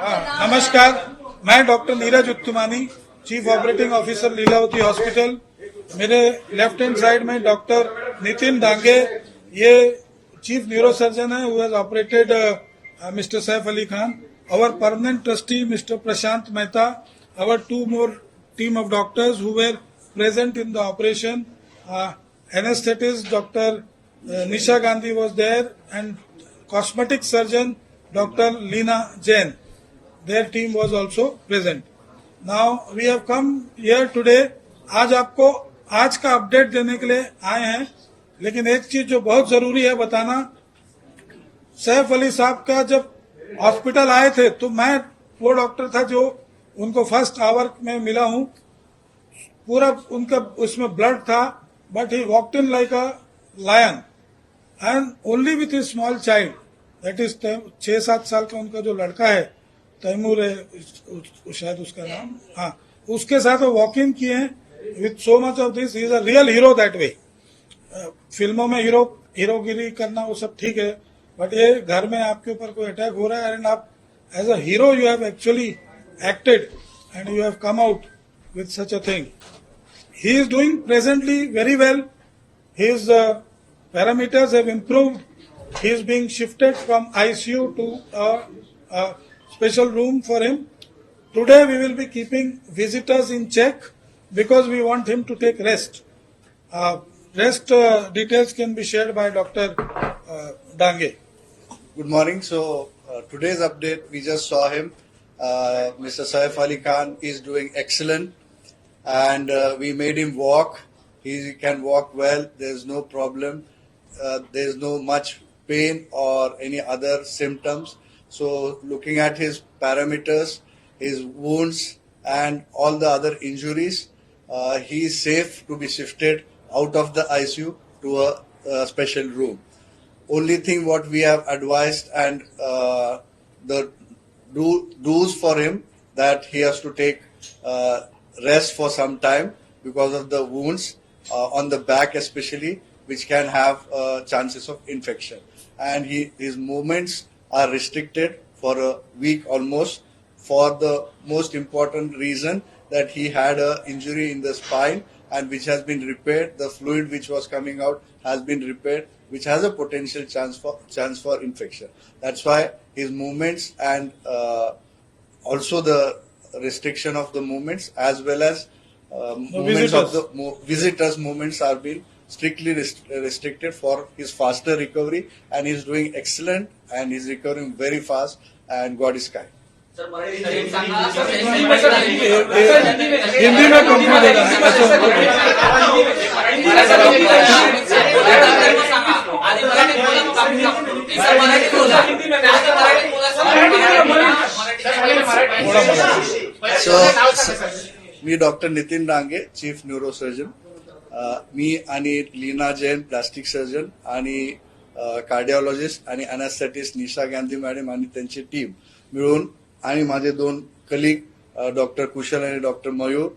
नमस्कार, मैं doctor Neeraj Uttamani, chief operating officer Lilavati hospital. मेरे लेफ्ट हैंड साइड में डॉक्टर नितिन डांगे, ये चीफ न्यूरोसर्जन है, who has operated mister Saif Ali Khan. Our permanent trustee, Mr. Prashant Mehta, our two more team of doctors who were present in the operation. Anesthetist Dr. Nisha Gandhi was there, and cosmetic surgeon Dr. Leena Jain. Their team was also present. Now we have come here today. आज आपको आज का update देने के लिए आए हैं, लेकिन एक चीज जो बहुत जरूरी है बताना, सैफ अली साहब का जब हॉस्पिटल आए थे तो मैं वो डॉक्टर था जो उनको फर्स्ट आवर में मिला हूं। पूरा उनका उसमें ब्लड था, but he walked in like a lion and only with a small child, that is 6-7 साल का उनका जो लड़का है, तैमूर है शायद उसका नाम, हाँ, उसके साथ वो वॉक इन किए हैं with so much of this. He is a real hero that way. फिल्मों में हीरोगिरी करना वो सब ठीक है, बट ये घर में आपके ऊपर कोई अटैक हो रहा है एंड आप as a hero you have actually acted and you have come out with such a thing. He is doing presently very well. His parameters have improved. He is being shifted from ICU to a special room for him. Today we will be keeping visitors in check because we want him to take rest. Rest details can be shared by Dr. Dange. Good morning. So today's update, we just saw him. Mr. Saif Ali Khan is doing excellent, and we made him walk. He can walk well. There's no problem. There's no much pain or any other symptoms. So looking at his parameters, his wounds and all the other injuries, he is safe to be shifted out of the ICU to a special room. Only thing what we have advised and the do's for him, that he has to take rest for some time because of the wounds on the back especially, which can have chances of infection. And his movements are restricted for a week almost, for the most important reason that he had an injury in the spine, and which has been repaired. The fluid which was coming out has been repaired, which has a potential chance for infection. That's why his movements and also the restriction of the movements, as well as movements of the visitors' movements are being strictly restricted for his faster recovery, and he's doing excellent and he's recovering very fast, and God is kind. Hindi में complete मी doctor Nitin Dange, chief neurosurgeon. मी आणि Leena Jain, plastic surgeon, आणि cardiologist आणि anaesthetist Nisha Gandhi madam आणि त्यांची team मिळून, आणि माझे 2 कलिग डॉक्टर कुशल आणि डॉक्टर मयूर,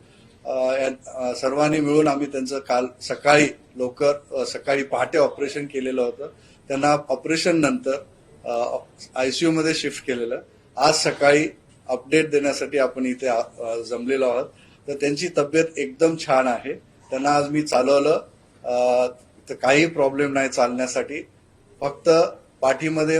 सर्वांनी मिळून आम्ही त्यांचं काल सकाळी पहाटे ऑपरेशन केलेलं होतं. त्यांना ऑपरेशन नंतर आयसीयू मध्ये शिफ्ट केलेलं. आज सकाळी अपडेट देण्यासाठी आपण इथे जमलेलो आहोत. तर त्यांची तब्येत एकदम छान आहे. त्यांना आज मी चालवलं, तर काही प्रॉब्लेम नाही चालण्यासाठी. फक्त पाठीमध्ये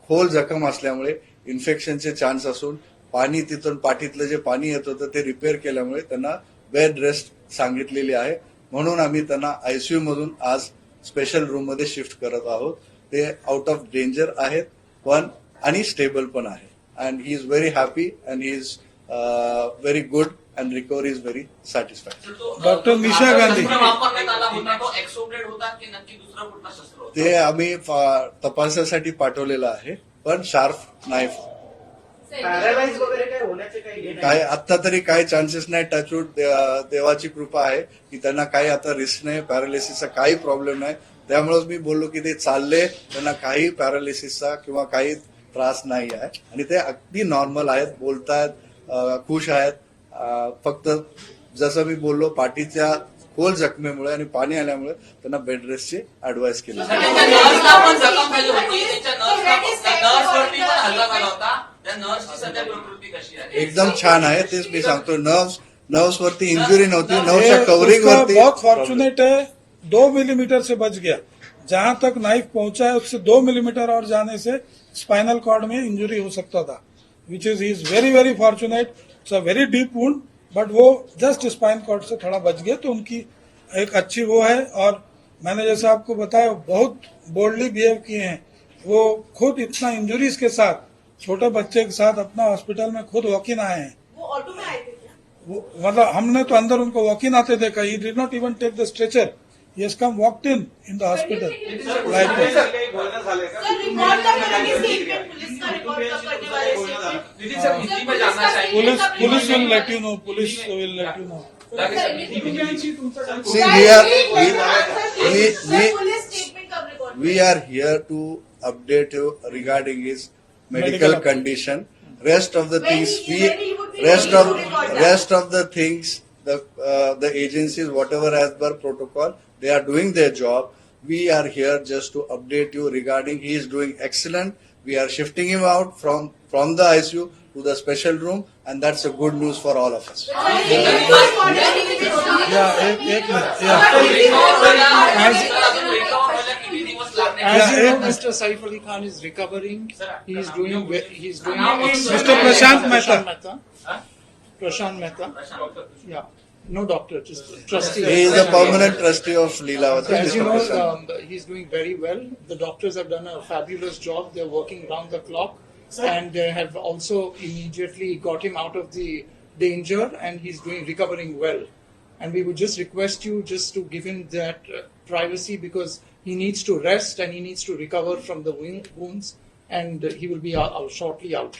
खोल जखम असल्यामुळे इन्फेक्शनचे चान्स असून पाणी तिथून पाठीतलं जे पाणी येत होतं ते रिपेअर केल्यामुळे त्यांना बेड रेस्ट सांगितलेली आहे. म्हणून आम्ही त्यांना आयसीयू मधून आज स्पेशल रूम मध्ये शिफ्ट करत आहोत. ते आउट ऑफ डेंजर आहेत पण आणि स्टेबल पण आहे. And he is very happy and he is very good and recovery is very satisfactory. Doctor Nisha Gandhi, ते आम्ही तपासण्यासाठी पाठवलेलं आहे, पण शार्प नाईफ काय आता तरी काही चान्सेस नाही. टचवूड, देवाची कृपा आहे की त्यांना काही आता रिस्क नाही, पॅरालिसिसचा काही प्रॉब्लेम नाही. त्यामुळेच मी बोललो की ते चालले, त्यांना काही पॅरालिसिसचा किंवा काही त्रास नाही आहे आणि ते अगदी नॉर्मल आहेत, बोलतायत, खुश आहेत. फक्त जसं मी बोललो, पाठीच्या खोल जखमेमुळे आणि पाणी आल्यामुळे त्यांना बेड रेस्टची ऍडवाइस केली. त्या नर्सची सध्या प्रकृती कशी आहे? एकदम छान आहे. तेच मी सांगतो. नर्व्स वरती इंजुरी नव्हती, नर्व्सच्या ये कव्हरिंग उसका वरती बहुत फॉर्चुनेट है, 2 मिलीमीटर से बच गया. जहां तक नाइफ पहुंचा है उससे 2 मिलीमीटर और जाने से स्पाइनल कॉर्ड में इंजुरी हो सकता था, which is he is very very fortunate. It's a very deep wound, but वो जस्ट स्पाइन कॉर्ड से थोड़ा बच गया, तो उनकी एक अच्छी वो है. और मैंने जैसा आपको बताया, बहुत बोल्डली बिहेव किए हैं. वो खुद इतना इंजुरीज के साथ, छोटे बच्चे के साथ अपना हॉस्पिटल में खुद वॉक इन आए हैं. वो ऑटो में आए थे क्या? मतलब हमने तो अंदर उनको वॉक इन आते देखा. He did not even take the stretcher. He has come walked in the hospital like sir record कब करेंगे स्टेटमेंट? पुलिस का रिकॉर्ड कब करने वाले स्टेटमेंट? नितिन सर, हिंदी में जानना चाहिए. Police will let you know. Police will let you know. See, police statement कब record? we are here to update you regarding his medical Medical condition. Rest of the things when he would be rest able of to record that. rest of the things the agencies, whatever as per protocol, they are doing their job. We are here just to update you regarding he is doing excellent. We are shifting him out from the ICU to the special room, and that's a good news for all of us. एक minute. As you know, Yeah. Mr. Saif Ali Khan is recovering. He is doing Mr. Prashant Mehta. Prashant Mehta. Yeah. No doctor, just trustee. He is a permanent trustee of Leelavati. As you Mr. know, Prashant. he's doing very well. The doctors have done a fabulous job. They're working round the clock and have also immediately got him out of the danger, and he's recovering well. And we would just request you just to give him that privacy, because he needs to rest and he needs to recover from the wounds, and he will be out shortly out.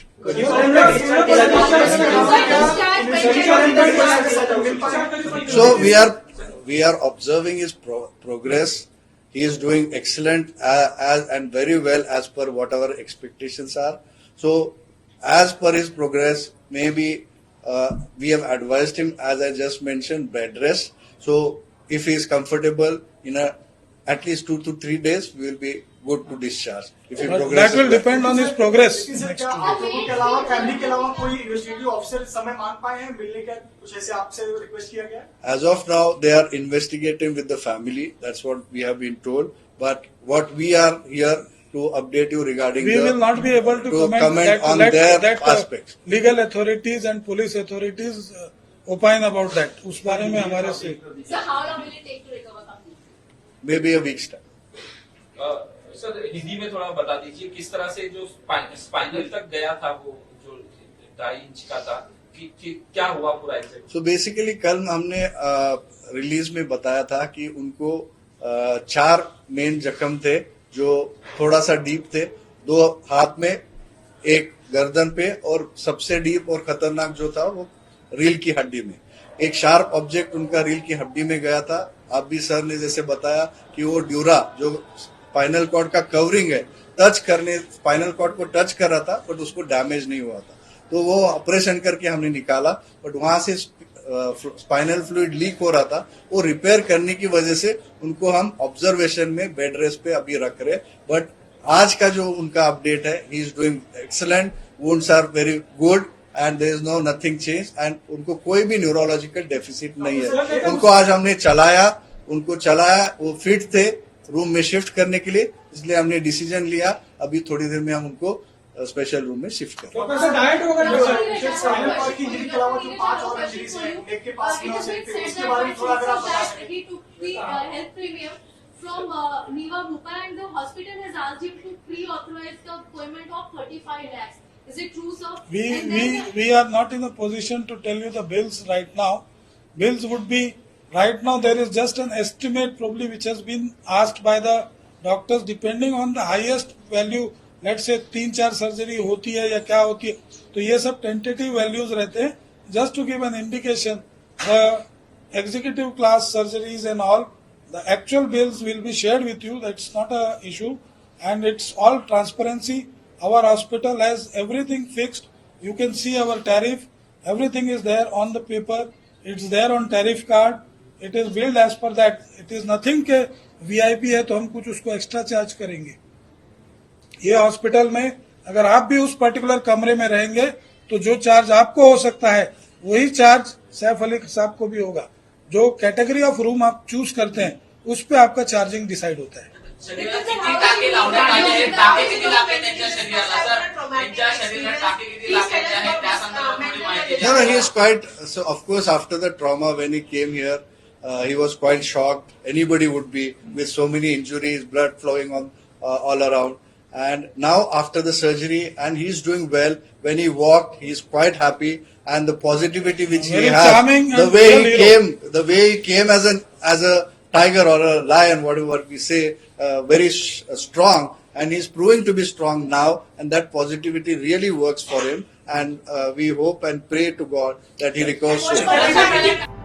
So we are observing his progress. He is doing excellent and very well as per what our expectations are. So as per his progress, maybe we have advised him, as I just mentioned, bed rest. So if he is comfortable in at least 2 to 3 days, we will be good to discharge. If he That progresses will well. depend on his progress. Sir, क्या आप लोगों के अलावा family के अलावा कोई investigative officer समय मांग पाए हैं मिलने का? कुछ ऐसे आपसे रिक्वेस्ट किया गया है? As of now, they are investigating with the family. That's what we have been told. But what we are here to update you regarding We will not be able to comment that, on their that aspects. legal authorities and police authorities opine about that. उस बारे में हमारे से Sir, how long will it take to recover completely? Maybe a week's time. Sir Hindi में थोड़ा बता दीजिए, किस तरह से जो स्पाइनल तक गया था, वो जो 2.5 इंच का था, कि क्या हुआ पूरा एग्जैक्ट? So basically कल हमने रिलीज में बताया था कि उनको 4 मेन जख्म थे जो थोड़ा सा डीप थे. 2 हाथ में, 1 गर्दन पे, और सबसे डीप और खतरनाक जो था वो रील की हड्डी में. एक शार्प ऑब्जेक्ट उनका रील की हड्डी में गया था. आप भी सर ने जैसे बताया कि वो ड्यूरा जो स्पाइनल कॉर्ड का कवरिंग है, स्पाइनल कॉर्ड को टच कर रहा था, बट उसको डैमेज नहीं हुआ था. तो वो ऑपरेशन करके हमने निकाला, बट वहां से स्पाइनल फ्लूइड लीक हो रहा था. वो रिपेयर करने की वजह से उनको हम ऑब्जर्वेशन में बेड रेस्ट पे अभी रख रहे. बट आज का जो उनका अपडेट है, he is doing excellent. Wounds are very good and there is no nothing change, and उनको कोई भी न्यूरोलॉजिकल डेफिसिट नहीं है. उनको आज हमने चलाया, वो फिट थे रूम में शिफ्ट करने के लिए, इसलिए हमने डिसीजन लिया अभी थोड़ी देर में हम उनको स्पेशल रूम में शिफ्ट करें. डॉक्टर सर, डाइट वगैरह स्पाइनल कॉर्ड की इंजरी के अलावा जो 5 और इंजरीज हैं, एक के पास की उसके बारे में थोड़ा अगर आप बता सकें. He took the health premium from Niva Bhupa, and the hospital has asked him to pre-authorize the payment of 35 lakhs. Is it true, sir? we are not in a position to tell you the bills right now. Bills would be right now. There is just an estimate probably which has been asked by the doctors, depending on the highest value. Let's say 3-4 surgery होती है या क्या होती है, तो ये सब tentative values रहते हैं. Just to give an indication, the executive class surgeries and all, the actual bills will be shared with you. That's not a issue, and it's all transparency. Our hospital has everything fixed. You can see our tariff. Everything is there on the paper. It's there on tariff card. It is billed as per that. It is nothing के VIP है तो हम कुछ उसको extra charge करेंगे. ये hospital में अगर आप भी उस पर्टिकुलर कमरे में रहेंगे तो जो चार्ज आपको हो सकता है वही चार्ज सैफ अली साहब को भी होगा। जो कैटेगरी ऑफ रूम आप चूज करते हैं उस पे आपका चार्जिंग डिसाइड होता है। शरीरात किती टाके लावण्यात आले आहेत, टाके किती लागले त्यांच्या शरीराला सर, त्यांच्या शरीरात टाके किती लागलेले आहेत त्या संदर्भात थोडी माहिती द्या. No, he is quite. So, of course, after the trauma, when he came here, he was quite shocked. Anybody would be with so many injuries, blood flowing on all around. And now, after the surgery, and he's doing well. When he walked, he's quite happy, and the positivity which Very he has, charming the and way real he hero. came, the way he came as a tiger or a lion, whatever we say, very strong. And he's proving to be strong now, and that positivity really works for him. And we hope and pray to God that he recovers soon.